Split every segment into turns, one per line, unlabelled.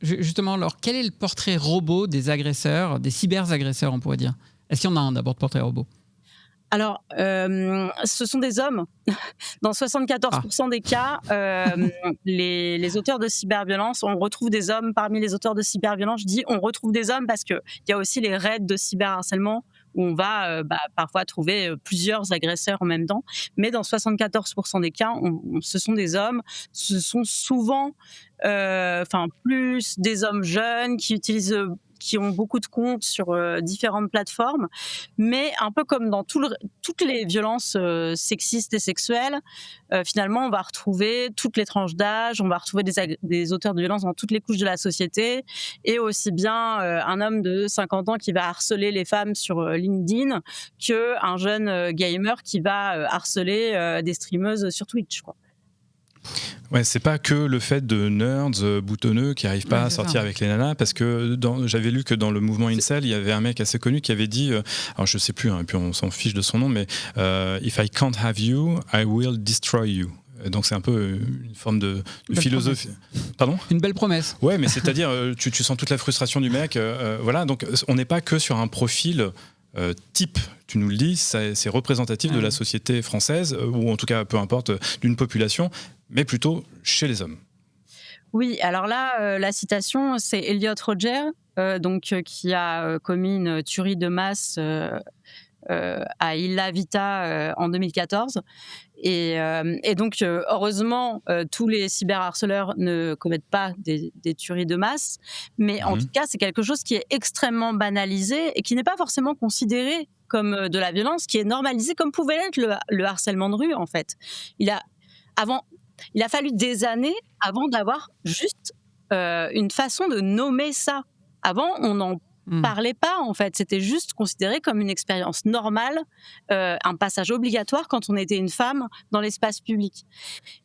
Justement, alors, quel est le portrait robot des agresseurs, des cyberagresseurs, on pourrait dire? Est-ce qu'il y en a un d'abord de portrait robot?
Alors, ce sont des hommes. Dans 74
Ah,
des cas, les auteurs de cyberviolence, on retrouve des hommes parmi les auteurs de cyberviolence. Je dis on retrouve des hommes parce qu'il y a aussi les raids de cyberharcèlement où on va parfois trouver plusieurs agresseurs en même temps. Mais dans 74 des cas, ce sont des hommes. Ce sont souvent, plus des hommes jeunes qui ont beaucoup de comptes sur différentes plateformes. Mais un peu comme dans toutes les violences sexistes et sexuelles, finalement, on va retrouver toutes les tranches d'âge, on va retrouver des auteurs de violences dans toutes les couches de la société, et aussi bien un homme de 50 ans qui va harceler les femmes sur LinkedIn qu'un jeune gamer qui va harceler des streameuses sur Twitch, quoi.
Ouais, c'est pas que le fait de nerds boutonneux qui arrivent pas
ouais,
à
c'est ça.
sortir avec les nanas, parce que j'avais lu que dans le mouvement incel, il y avait un mec assez connu qui avait dit, alors je sais plus, hein, et puis on s'en fiche de son nom, mais If I can't have you, I will destroy you. Donc c'est un peu une forme de philosophie. Pardon ?
Une belle promesse.
Ouais, mais c'est-à-dire, tu sens toute la frustration du mec. Voilà, donc on n'est pas que sur un profil type, tu nous le dis, c'est représentatif de la société française, ou en tout cas, peu importe, d'une population, mais plutôt chez les hommes.
Oui, alors là, la citation, c'est Elliot Rodger, qui a commis une tuerie de masse à Illa Vita en 2014. Et donc, heureusement, tous les cyberharceleurs ne commettent pas des tueries de masse, mais en tout cas, c'est quelque chose qui est extrêmement banalisé et qui n'est pas forcément considéré comme de la violence, qui est normalisé comme pouvait l'être le harcèlement de rue, en fait. Il a, avant, il a fallu des années avant d'avoir juste une façon de nommer ça. Avant, on n'en parlait pas, en fait. C'était juste considéré comme une expérience normale, un passage obligatoire quand on était une femme dans l'espace public.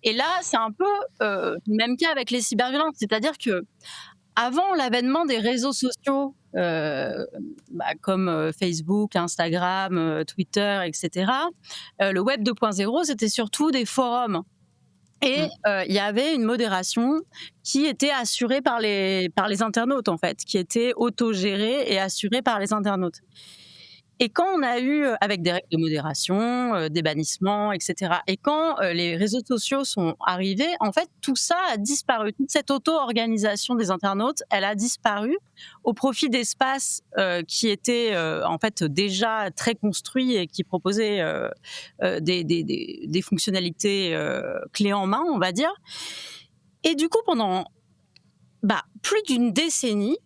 Et là, c'est un peu le même cas avec les cyberviolences. C'est-à-dire que avant l'avènement des réseaux sociaux, comme Facebook, Instagram, Twitter, etc., le Web 2.0, c'était surtout des forums. Et il y avait une modération qui était assurée par les internautes, en fait, qui était autogérée et assurée par les internautes. Et quand on a eu, avec des règles de modération, des bannissements, etc., et quand les réseaux sociaux sont arrivés, en fait, tout ça a disparu. Toute cette auto-organisation des internautes, elle a disparu au profit d'espaces qui étaient en fait déjà très construits et qui proposaient des fonctionnalités clés en main, on va dire. Et du coup, pendant plus d'une décennie,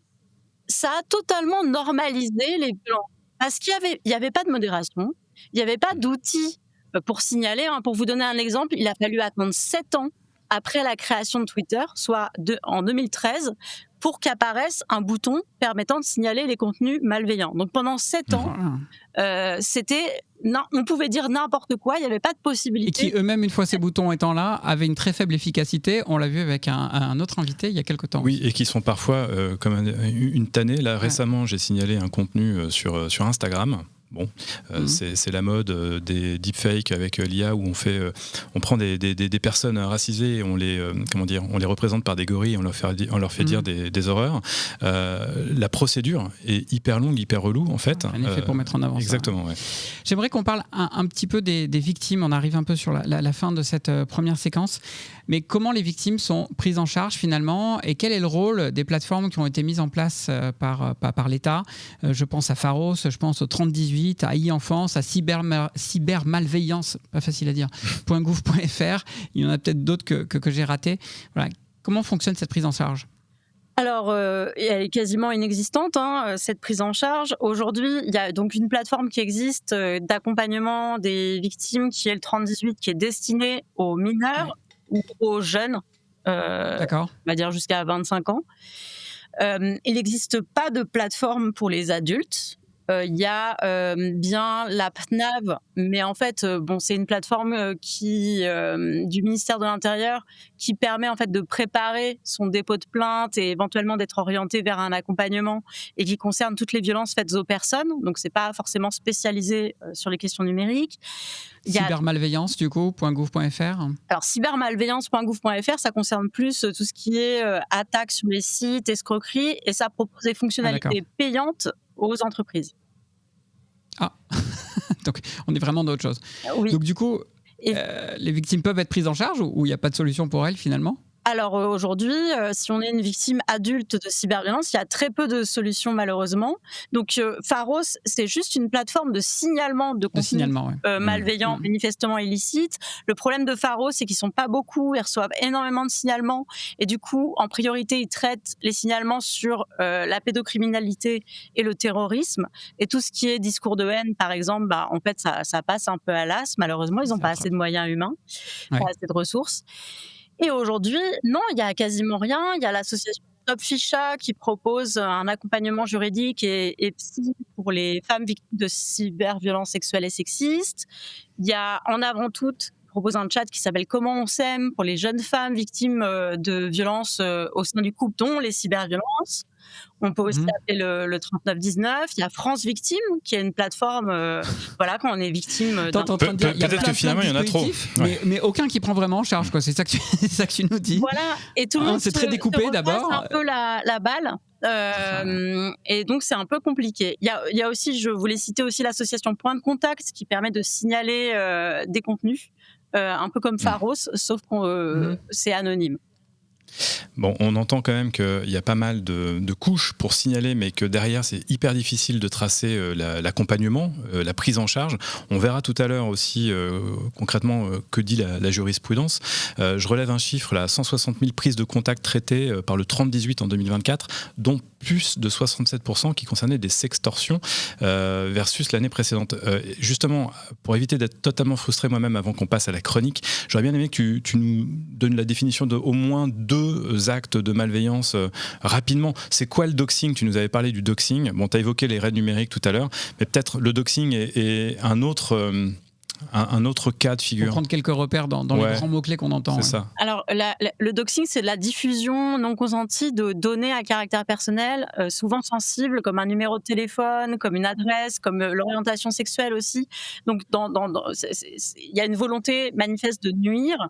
ça a totalement normalisé les violences. Parce qu'il y avait pas de modération, il n'y avait pas d'outils pour signaler. Hein. Pour vous donner un exemple, il a fallu attendre 7 ans après la création de Twitter, soit en 2013, pour qu'apparaisse un bouton permettant de signaler les contenus malveillants. Donc pendant 7 ans, on pouvait dire n'importe quoi, il n'y avait pas de possibilité.
Et qui eux-mêmes, une fois ces boutons étant là, avaient une très faible efficacité. On l'a vu avec un autre invité il y a quelques temps.
Oui, et qui sont parfois comme une tannée. Là, récemment, j'ai signalé un contenu sur Instagram. Bon, c'est la mode des deepfakes avec l'IA où on prend des personnes racisées et on les représente par des gorilles, on leur fait dire des horreurs. La procédure est hyper longue, hyper relou en fait.
Un effet pour mettre en avant.
Exactement. Ouais.
J'aimerais qu'on parle un petit peu des victimes. On arrive un peu sur la fin de cette première séquence. Mais comment les victimes sont prises en charge finalement et quel est le rôle des plateformes qui ont été mises en place par l'État? Je pense à Pharos, je pense au 3018, à e-enfance, à cybermalveillance, pas facile à dire, .gouv.fr. Il y en a peut-être d'autres que j'ai ratés. Voilà. Comment fonctionne cette prise en charge?
Alors, elle est quasiment inexistante, cette prise en charge. Aujourd'hui, il y a donc une plateforme qui existe d'accompagnement des victimes qui est le 3018, qui est destinée aux mineurs ou aux jeunes, on va dire jusqu'à 25 ans. Il n'existe pas de plateforme pour les adultes. Il y a bien la PNAV, mais en fait, c'est une plateforme du ministère de l'Intérieur qui permet en fait de préparer son dépôt de plainte et éventuellement d'être orienté vers un accompagnement et qui concerne toutes les violences faites aux personnes. Donc, c'est pas forcément spécialisé sur les questions numériques.
Cybermalveillance, du coup, .gouv.fr.
Alors, cybermalveillance.gouv.fr, ça concerne plus tout ce qui est attaques sur les sites, escroqueries, et ça propose des fonctionnalités payantes aux entreprises.
Ah, donc on est vraiment dans autre chose.
Oui.
Donc du coup, les victimes peuvent être prises en charge ou il n'y a pas de solution pour elles finalement ?
Alors aujourd'hui, si on est une victime adulte de cyberviolence, il y a très peu de solutions malheureusement. Donc Pharos, c'est juste une plateforme de signalement de contenu malveillant, manifestement illicite. Le problème de Pharos, c'est qu'ils sont pas beaucoup, ils reçoivent énormément de signalements et du coup, en priorité, ils traitent les signalements sur la pédocriminalité et le terrorisme. Et tout ce qui est discours de haine, par exemple, en fait, ça passe un peu à l'as. Malheureusement, ils n'ont pas assez de moyens humains, pas assez de ressources. Et aujourd'hui, non, il n'y a quasiment rien. Il y a l'association Stop Ficha qui propose un accompagnement juridique et psy pour les femmes victimes de cyberviolences sexuelles et sexistes. Il y a En Avant Toutes qui propose un chat qui s'appelle Comment on s'aime pour les jeunes femmes victimes de violences au sein du couple, dont les cyberviolences. On peut aussi appeler le 3919. Il y a France Victime, qui est une plateforme, quand on est victime.
Peut-être que finalement, il y en a trop.
Mais aucun qui prend vraiment en charge, quoi. C'est ça que tu nous dis.
Voilà. Et tout le monde
c'est très découpé d'abord.
un peu la balle. Et donc, c'est un peu compliqué. Il y a aussi, je voulais citer aussi l'association Point de Contact, qui permet de signaler des contenus, un peu comme Pharos, sauf que c'est anonyme.
Bon, on entend quand même qu'il y a pas mal de couches pour signaler, mais que derrière, c'est hyper difficile de tracer l'accompagnement, la prise en charge. On verra tout à l'heure aussi concrètement que dit la jurisprudence. Je relève un chiffre, là, 160 000 prises de contact traitées par le 30-18 en 2024, dont plus de 67% qui concernaient des sextorsions versus l'année précédente. Justement, pour éviter d'être totalement frustré moi-même avant qu'on passe à la chronique, j'aurais bien aimé que tu nous donnes la définition de au moins 2 actes de malveillance rapidement. C'est quoi le doxing ? Tu nous avais parlé du doxing. Bon, tu as évoqué les raids numériques tout à l'heure, mais peut-être le doxing est un autre cas de figure.
Pour prendre quelques repères dans les grands mots-clés qu'on entend.
C'est ça.
Alors, le doxing, c'est de la diffusion non consentie de données à caractère personnel, souvent sensibles, comme un numéro de téléphone, comme une adresse, comme l'orientation sexuelle aussi. Donc, il y a une volonté manifeste de nuire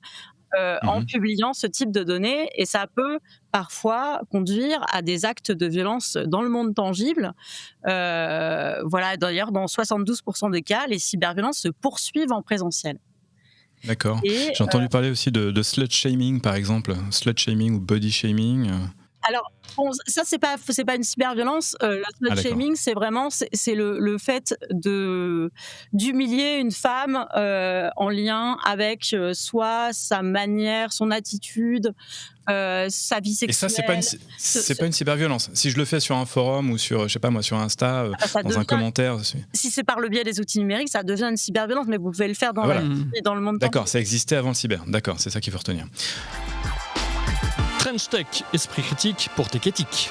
en publiant ce type de données, et ça peut parfois conduire à des actes de violence dans le monde tangible. D'ailleurs, dans 72% des cas, les cyberviolences se poursuivent en présentiel.
D'accord. J'ai entendu parler aussi de slut-shaming, par exemple. Slut-shaming ou body-shaming.
Alors, ça, c'est pas une cyberviolence. Le slut-shaming, c'est vraiment le fait d'humilier une femme en lien avec soit sa manière, son attitude, sa vie sexuelle.
Et ça, c'est pas une cyberviolence. Si je le fais sur un forum ou sur, je sais pas moi, sur Insta, un commentaire.
Si c'est par le biais des outils numériques, ça devient une cyberviolence, mais vous pouvez le faire dans le monde.
D'accord, ça existait avant le cyber. D'accord, c'est ça qu'il faut retenir.
Trench Tech, esprit critique pour Tech Éthique.